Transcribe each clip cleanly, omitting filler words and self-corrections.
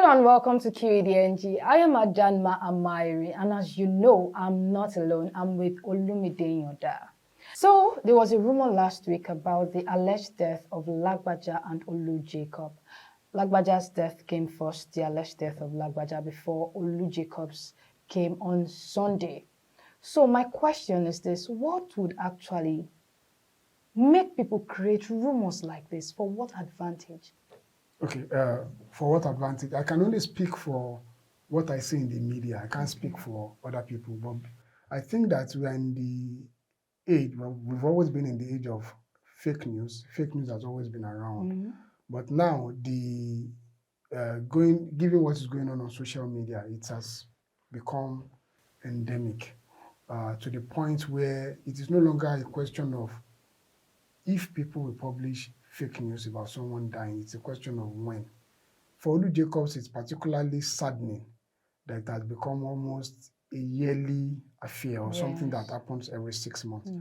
Hello and welcome to QEDNG. I am Adanma Amairi, and as you know, I'm not alone. I'm with Olumide Yoda. So there was a rumor last week about the alleged death of Lagbaja and Olu Jacobs. Lagbaja's death came first, the alleged death of Lagbaja, before Olu Jacobs came on Sunday. So my question is this: what would actually make people create rumors like this? For what advantage? Okay, for what advantage? I can only speak for what I see in the media. I can't speak for other people. But I think that we are in the age, well, we've always been in the age of fake news. Fake news has always been around. But now, given what is going on social media, it has become endemic to the point where it is no longer a question of if people will publish fake news about someone dying. It's a question of when. For Olu Jacobs, it's particularly saddening that it has become almost a yearly affair or something that happens every 6 months.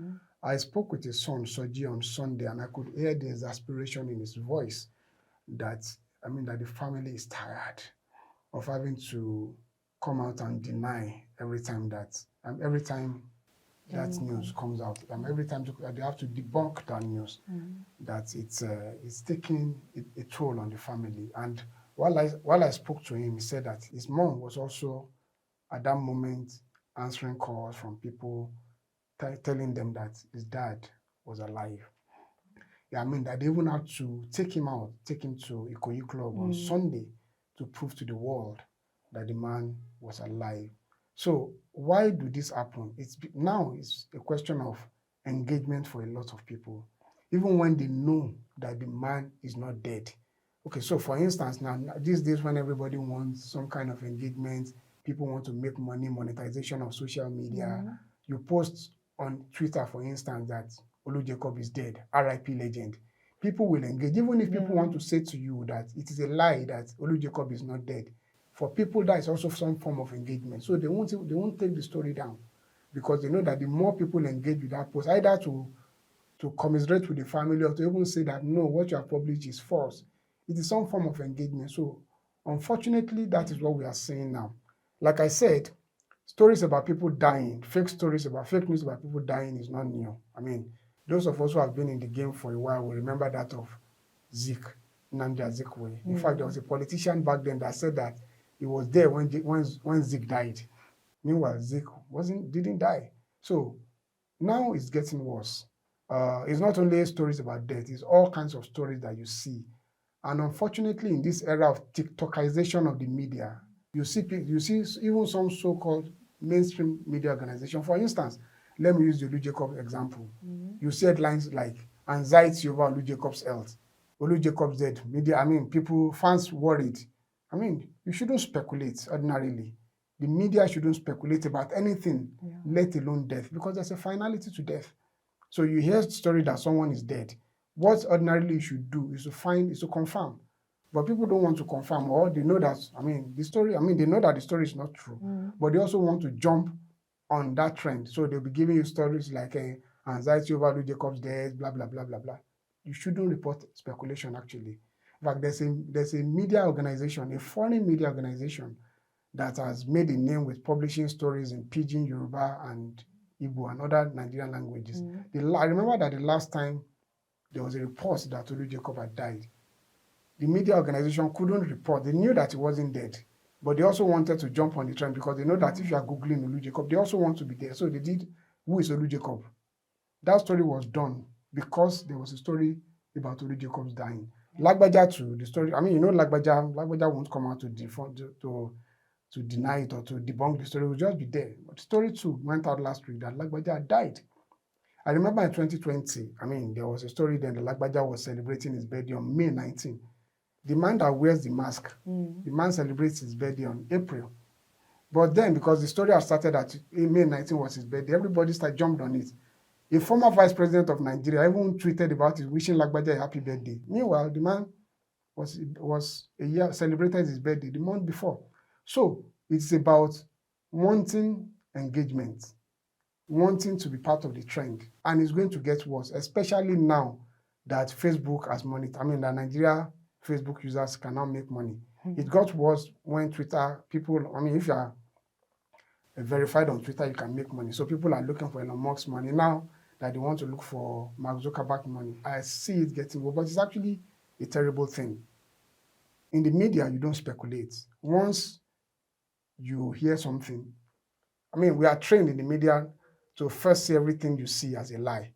I spoke with his son, Soji, on Sunday, and I could hear the exasperation in his voice that the family is tired of having to come out and deny every time that news comes out. Every time they have to debunk that news, that it's taking a toll on the family. And while I spoke to him, he said that his mom was also at that moment answering calls from people telling them that his dad was alive. That they even had to take him to Ikoyi Club on Sunday to prove to the world that the man was alive. So why do this happen? It's a question of engagement for a lot of people, even when they know that the man is not dead. Okay, so for instance, now these days when everybody wants some kind of engagement, people want to make money, monetization of social media. You post on Twitter, for instance, that Olu Jacob is dead, RIP legend. People will engage, even if people want to say to you that it is a lie that Olu Jacob is not dead. For people, that is also some form of engagement. So they won't take the story down, because they know that the more people engage with that post, either to commiserate with the family or to even say that no, what you have published is false, it is some form of engagement. So unfortunately, that is what we are seeing now. Like I said, stories about people dying, fake news about people dying is not new. Those of us who have been in the game for a while will remember that of Zik, Nnamdi Azikiwe. In fact, there was a politician back then that said that he was there when Zik died. Meanwhile, Zik didn't die. So now it's getting worse. It's not only stories about death, it's all kinds of stories that you see. And unfortunately, in this era of TikTokization of the media, you see even some so-called mainstream media organization. For instance, let me use the Olu Jacobs example. You see headlines like anxiety over Olu Jacobs' health, Olu Jacobs dead. Fans worried. You shouldn't speculate ordinarily. The media shouldn't speculate about anything, let alone death, because there's a finality to death. So you hear the story that someone is dead. What ordinarily you should do is to confirm. But people don't want to confirm, or they know that, they know that the story is not true, but they also want to jump on that trend. So they'll be giving you stories like anxiety over Olu Jacobs' death, blah, blah, blah, blah, blah. You shouldn't report speculation, actually. In fact, there's a media organization, a foreign media organization, that has made a name with publishing stories in Pidgin, Yoruba, and Igbo, and other Nigerian languages. I remember that the last time there was a report that Olu Jacob had died, the media organization couldn't report. They knew that he wasn't dead, but they also wanted to jump on the trend because they know that if you are Googling Olu Jacob, they also want to be there. So they did, who is Olu Jacob? That story was done because there was a story about Olu Jacobs dying. Lagbaja too, the story, Lagbaja won't come out to deny it or to debunk the story. It will just be there. But the story too went out last week that Lagbaja had died. I remember in 2020, there was a story then that Lagbaja was celebrating his birthday on May 19. The man that wears the mask, the man celebrates his birthday on April. But then, because the story had started that May 19 was his birthday, everybody jumped on it. A former vice president of Nigeria even tweeted about it, wishing Lagbaja a happy birthday. Meanwhile, the man celebrated his birthday the month before. So it's about wanting engagement, wanting to be part of the trend, and it's going to get worse, especially now that Facebook has money. That Nigeria Facebook users can now make money. It got worse when Twitter, people, I mean, if you are verified on Twitter, you can make money. So people are looking for Elon Musk's money now that they want to look for Mark Zuckerberg money. I see it getting worse, but it's actually a terrible thing. In the media, you don't speculate. Once you hear something, I mean, we are trained in the media to first see everything you see as a lie.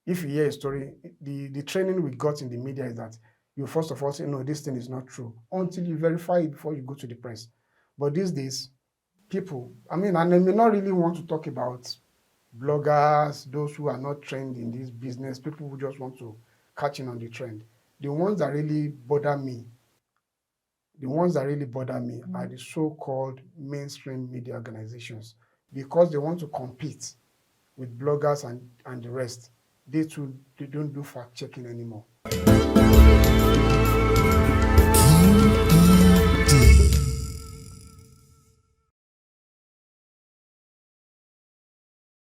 If you hear a story, the training we got in the media is that you first of all say, no, this thing is not true, until you verify it before you go to the press. But these days, people, I mean, and I may not really want to talk about bloggers, those who are not trained in this business, people who just want to catch in on the trend. The ones that really bother me, are the so-called mainstream media organizations, because they want to compete with bloggers and the rest. They don't do fact checking anymore.